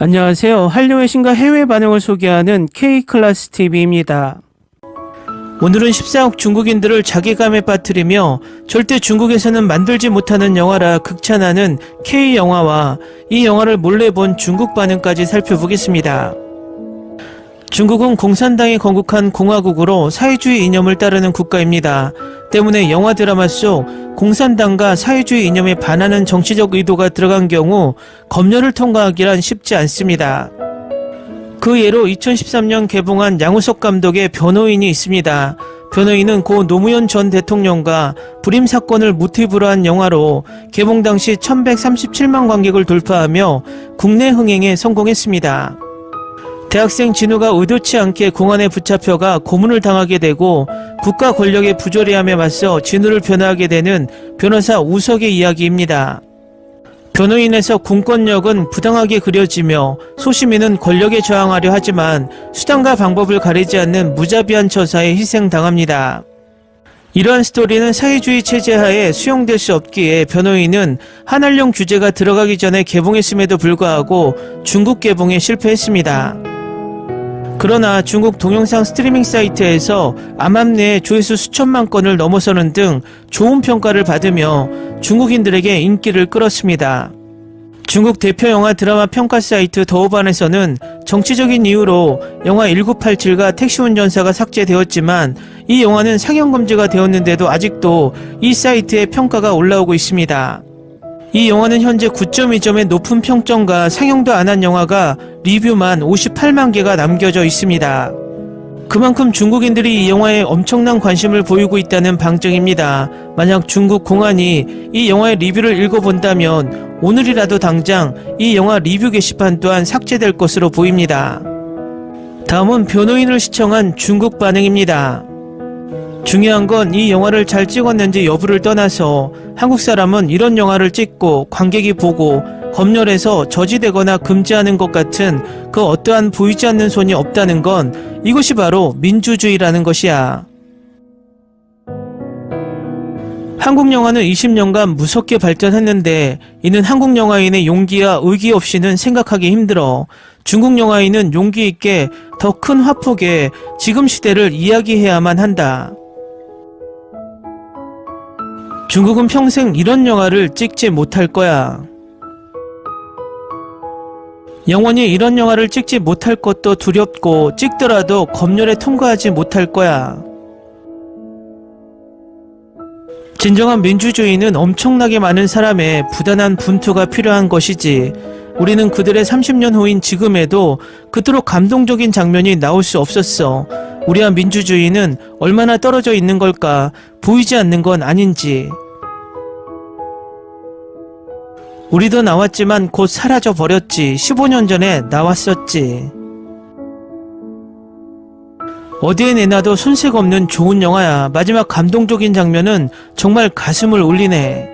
안녕하세요. 한류의 신과 해외 반응을 소개하는 K클래스 TV입니다. 오늘은 14억 중국인들을 자괴감에 빠뜨리며 절대 중국에서는 만들지 못하는 영화라 극찬하는 K영화와 이 영화를 몰래 본 중국 반응까지 살펴보겠습니다. 중국은 공산당이 건국한 공화국으로 사회주의 이념을 따르는 국가입니다. 때문에 영화 드라마 속 공산당과 사회주의 이념에 반하는 정치적 의도가 들어간 경우 검열을 통과하기란 쉽지 않습니다. 그 예로 2013년 개봉한 양우석 감독의 변호인이 있습니다. 변호인은 고 노무현 전 대통령과 불임 사건을 모티브로 한 영화로 개봉 당시 1137만 관객을 돌파하며 국내 흥행에 성공했습니다. 대학생 진우가 의도치 않게 공안에 붙잡혀가 고문을 당하게 되고 국가 권력의 부조리함에 맞서 진우를 변호하게 되는 변호사 우석의 이야기입니다. 변호인에서 공권력은 부당하게 그려지며 소시민은 권력에 저항하려 하지만 수단과 방법을 가리지 않는 무자비한 처사에 희생당합니다. 이러한 스토리는 사회주의 체제 하에 수용될 수 없기에 변호인은 한한령 규제가 들어가기 전에 개봉했음에도 불구하고 중국 개봉에 실패했습니다. 그러나 중국 동영상 스트리밍 사이트에서 암암리에 조회수 수천만 건을 넘어서는 등 좋은 평가를 받으며 중국인들에게 인기를 끌었습니다. 중국 대표 영화 드라마 평가 사이트 더오반에서는 정치적인 이유로 영화 1987과 택시운전사가 삭제되었지만 이 영화는 상영 금지가 되었는데도 아직도 이 사이트에 평가가 올라오고 있습니다. 이 영화는 현재 9.2점의 높은 평점과 상영도 안 한 영화가 리뷰만 58만 개가 남겨져 있습니다. 그만큼 중국인들이 이 영화에 엄청난 관심을 보이고 있다는 방증입니다. 만약 중국 공안이 이 영화의 리뷰를 읽어본다면 오늘이라도 당장 이 영화 리뷰 게시판 또한 삭제될 것으로 보입니다. 다음은 변호인을 시청한 중국 반응입니다. 중요한 건 이 영화를 잘 찍었는지 여부를 떠나서 한국 사람은 이런 영화를 찍고 관객이 보고 검열해서 저지되거나 금지하는 것 같은 그 어떠한 보이지 않는 손이 없다는 건 이것이 바로 민주주의라는 것이야. 한국 영화는 20년간 무섭게 발전했는데 이는 한국 영화인의 용기와 의기 없이는 생각하기 힘들어. 중국 영화인은 용기 있게 더 큰 화폭에 지금 시대를 이야기해야만 한다. 중국은 평생 이런 영화를 찍지 못할 거야. 영원히 이런 영화를 찍지 못할 것도 두렵고 찍더라도 검열에 통과하지 못할 거야. 진정한 민주주의는 엄청나게 많은 사람의 부단한 분투가 필요한 것이지. 우리는 그들의 30년 후인 지금에도 그토록 감동적인 장면이 나올 수 없었어. 우리와 민주주의는 얼마나 떨어져 있는 걸까? 보이지 않는 건 아닌지. 우리도 나왔지만 곧 사라져 버렸지. 15년 전에 나왔었지. 어디에 내놔도 손색 없는 좋은 영화야. 마지막 감동적인 장면은 정말 가슴을 울리네.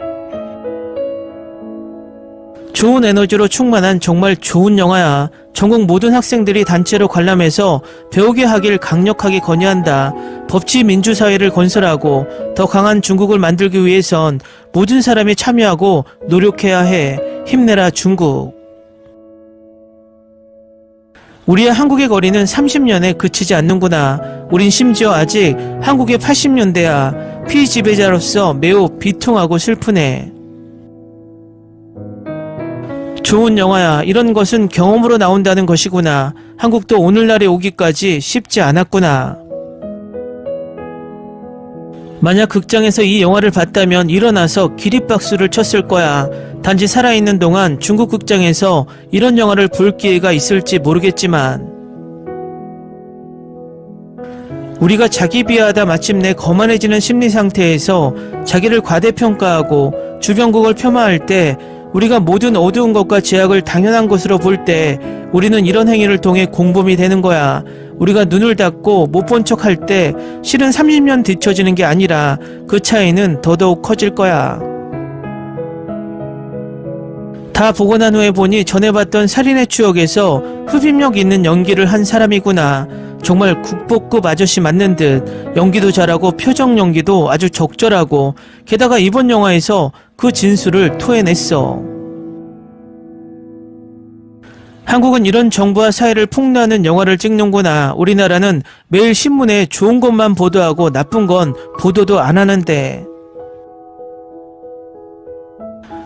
좋은 에너지로 충만한 정말 좋은 영화야. 전국 모든 학생들이 단체로 관람해서 배우게 하길 강력하게 건의한다. 법치 민주사회를 건설하고 더 강한 중국을 만들기 위해선 모든 사람이 참여하고 노력해야 해. 힘내라 중국. 우리와 한국의 거리는 30년에 그치지 않는구나. 우린 심지어 아직 한국의 80년대야. 피지배자로서 매우 비통하고 슬프네. 좋은 영화야. 이런 것은 경험으로 나온다는 것이구나. 한국도 오늘날에 오기까지 쉽지 않았구나. 만약 극장에서 이 영화를 봤다면 일어나서 기립박수를 쳤을 거야. 단지 살아있는 동안 중국 극장에서 이런 영화를 볼 기회가 있을지 모르겠지만 우리가 자기 비하하다 마침내 거만해지는 심리 상태에서 자기를 과대평가하고 주변국을 폄하할 때 우리가 모든 어두운 것과 제약을 당연한 것으로 볼 때 우리는 이런 행위를 통해 공범이 되는 거야. 우리가 눈을 닫고 못 본 척 할 때 실은 30년 뒤처지는 게 아니라 그 차이는 더더욱 커질 거야. 다 보고 난 후에 보니 전에 봤던 살인의 추억에서 흡입력 있는 연기를 한 사람이구나. 정말 국보급 아저씨 맞는 듯. 연기도 잘하고 표정 연기도 아주 적절하고 게다가 이번 영화에서 그 진술을 토해냈어. 한국은 이런 정부와 사회를 폭로하는 영화를 찍는구나. 우리나라는 매일 신문에 좋은 것만 보도하고 나쁜 건 보도도 안 하는데.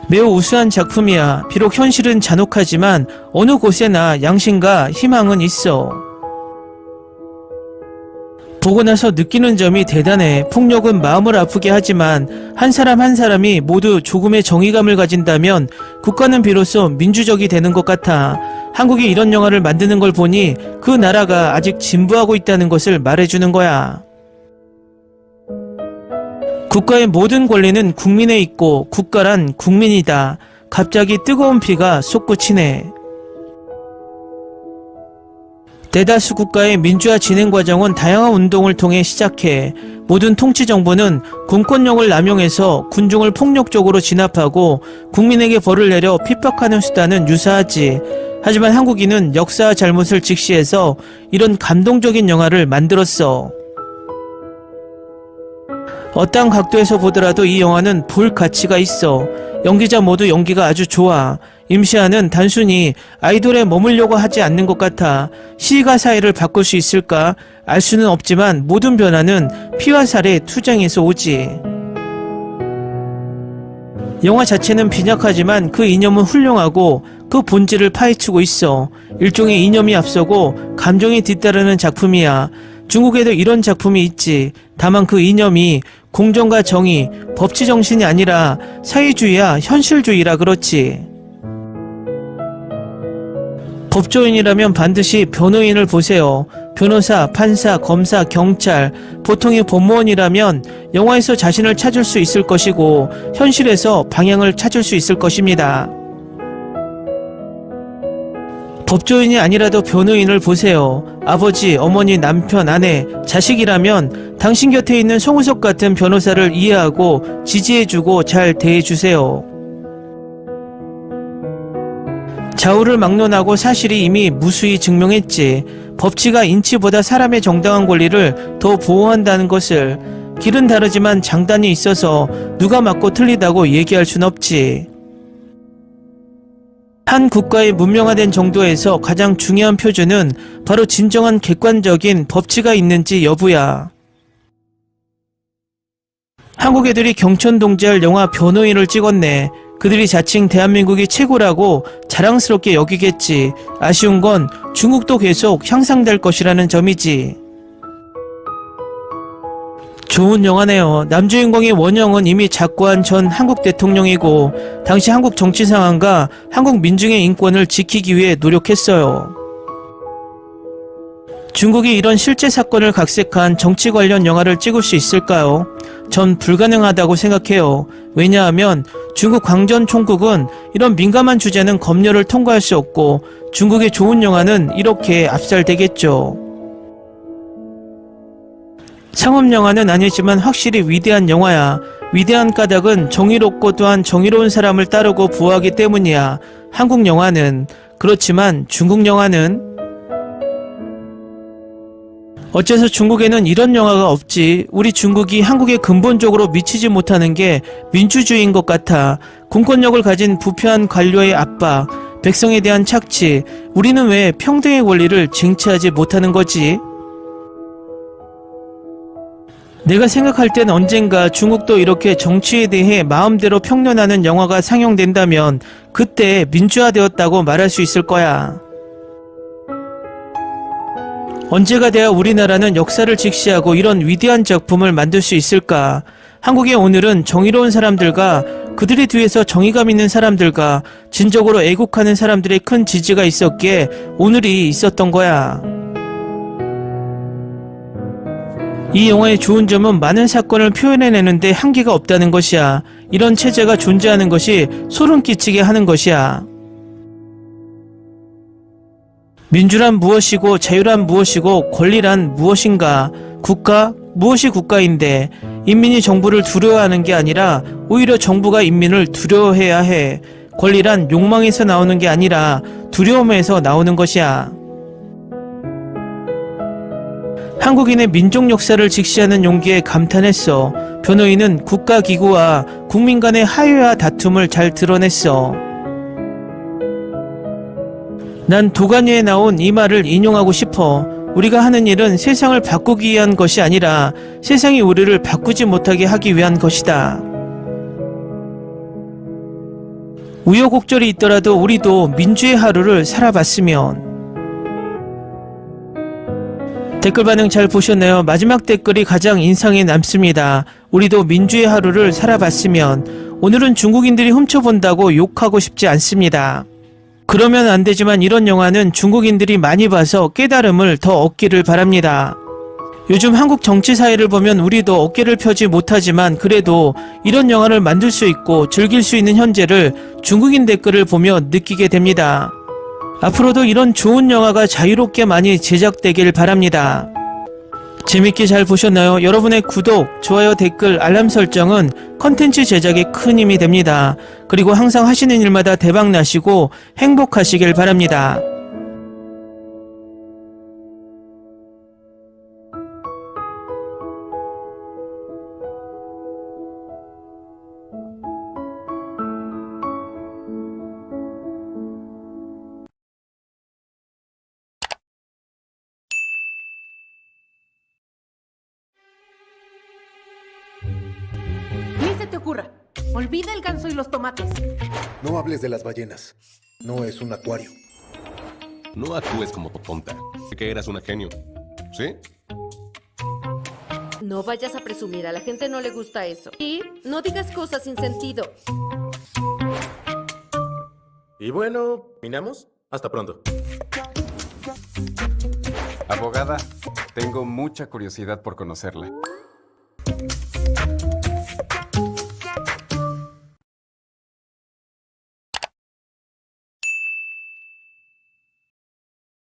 매우 우수한 작품이야. 비록 현실은 잔혹하지만 어느 곳에나 양심과 희망은 있어. 보고 나서 느끼는 점이 대단해. 폭력은 마음을 아프게 하지만 한 사람 한 사람이 모두 조금의 정의감을 가진다면 국가는 비로소 민주적이 되는 것 같아. 한국이 이런 영화를 만드는 걸 보니 그 나라가 아직 진보하고 있다는 것을 말해주는 거야. 국가의 모든 권리는 국민에 있고 국가란 국민이다. 갑자기 뜨거운 피가 솟구치네. 대다수 국가의 민주화 진행 과정은 다양한 운동을 통해 시작해. 모든 통치 정부는 공권력을 남용해서 군중을 폭력적으로 진압하고 국민에게 벌을 내려 핍박하는 수단은 유사하지. 하지만 한국인은 역사와 잘못을 직시해서 이런 감동적인 영화를 만들었어. 어떤 각도에서 보더라도 이 영화는 볼 가치가 있어. 연기자 모두 연기가 아주 좋아. 임시완은 단순히 아이돌에 머물려고 하지 않는 것 같아. 시가 사회를 바꿀 수 있을까? 알 수는 없지만 모든 변화는 피와 살의 투쟁에서 오지. 영화 자체는 빈약하지만 그 이념은 훌륭하고 그 본질을 파헤치고 있어. 일종의 이념이 앞서고 감정이 뒤따르는 작품이야. 중국에도 이런 작품이 있지. 다만 그 이념이 공정과 정의, 법치 정신이 아니라 사회주의야 현실주의라 그렇지. 법조인이라면 반드시 변호인을 보세요. 변호사, 판사, 검사, 경찰, 보통의 법무원이라면 영화에서 자신을 찾을 수 있을 것이고 현실에서 방향을 찾을 수 있을 것입니다. 법조인이 아니라도 변호인을 보세요. 아버지, 어머니, 남편, 아내, 자식이라면 당신 곁에 있는 송우석 같은 변호사를 이해하고 지지해주고 잘 대해주세요. 좌우를 막론하고 사실이 이미 무수히 증명했지. 법치가 인치보다 사람의 정당한 권리를 더 보호한다는 것을. 길은 다르지만 장단이 있어서 누가 맞고 틀리다고 얘기할 순 없지. 한 국가의 문명화된 정도에서 가장 중요한 표준은 바로 진정한 객관적인 법치가 있는지 여부야. 한국 애들이 경천동지할 영화 변호인을 찍었네. 그들이 자칭 대한민국이 최고라고 자랑스럽게 여기겠지. 아쉬운 건 중국도 계속 향상될 것이라는 점이지. 좋은 영화네요. 남주인공의 원영은 이미 작고한 전 한국 대통령이고 당시 한국 정치 상황과 한국 민중의 인권을 지키기 위해 노력했어요. 중국이 이런 실제 사건을 각색한 정치 관련 영화를 찍을 수 있을까요? 전 불가능하다고 생각해요. 왜냐하면 중국 광전 총국은 이런 민감한 주제는 검열을 통과할 수 없고 중국의 좋은 영화는 이렇게 압살되겠죠. 상업영화는 아니지만 확실히 위대한 영화야. 위대한 까닭은 정의롭고 또한 정의로운 사람을 따르고 보호하기 때문이야. 한국 영화는. 그렇지만 중국 영화는? 어째서 중국에는 이런 영화가 없지? 우리 중국이 한국에 근본적으로 미치지 못하는 게 민주주의인 것 같아. 공권력을 가진 부패한 관료의 압박, 백성에 대한 착취. 우리는 왜 평등의 권리를 쟁취하지 못하는 거지? 내가 생각할 땐 언젠가 중국도 이렇게 정치에 대해 마음대로 평론하는 영화가 상영된다면 그때 민주화되었다고 말할 수 있을 거야. 언제가 돼야 우리나라는 역사를 직시하고 이런 위대한 작품을 만들 수 있을까? 한국의 오늘은 정의로운 사람들과 그들의 뒤에서 정의감 있는 사람들과 진정으로 애국하는 사람들의 큰 지지가 있었기에 오늘이 있었던 거야. 이 영화의 좋은 점은 많은 사건을 표현해내는데 한계가 없다는 것이야. 이런 체제가 존재하는 것이 소름 끼치게 하는 것이야. 민주란 무엇이고 자유란 무엇이고 권리란 무엇인가? 국가? 무엇이 국가인데? 인민이 정부를 두려워하는 게 아니라 오히려 정부가 인민을 두려워해야 해. 권리란 욕망에서 나오는 게 아니라 두려움에서 나오는 것이야. 한국인의 민족 역사를 직시하는 용기에 감탄했어. 변호인은 국가기구와 국민 간의 하회와 다툼을 잘 드러냈어. 난 도가니에 나온 이 말을 인용하고 싶어. 우리가 하는 일은 세상을 바꾸기 위한 것이 아니라 세상이 우리를 바꾸지 못하게 하기 위한 것이다. 우여곡절이 있더라도 우리도 민주의 하루를 살아봤으면. 댓글 반응 잘 보셨나요? 마지막 댓글이 가장 인상에 남습니다. 우리도 민주의 하루를 살아봤으면. 오늘은 중국인들이 훔쳐본다고 욕하고 싶지 않습니다. 그러면 안 되지만 이런 영화는 중국인들이 많이 봐서 깨달음을 더 얻기를 바랍니다. 요즘 한국 정치 사회를 보면 우리도 어깨를 펴지 못하지만 그래도 이런 영화를 만들 수 있고 즐길 수 있는 현재를 중국인 댓글을 보며 느끼게 됩니다. 앞으로도 이런 좋은 영화가 자유롭게 많이 제작되길 바랍니다. 재밌게 잘 보셨나요? 여러분의 구독, 좋아요, 댓글, 알람 설정은 컨텐츠 제작에 큰 힘이 됩니다. 그리고 항상 하시는 일마다 대박 나시고 행복하시길 바랍니다. Ni se te ocurra. Olvida el ganso y los tomates. No hables de las ballenas. No es un acuario. No actúes como tonta. Que eras una genio. ¿Sí? No vayas a presumir, a la gente no le gusta eso. Y no digas cosas sin sentido. Y bueno, ¿terminamos? Hasta pronto. Abogada, tengo mucha curiosidad por conocerla.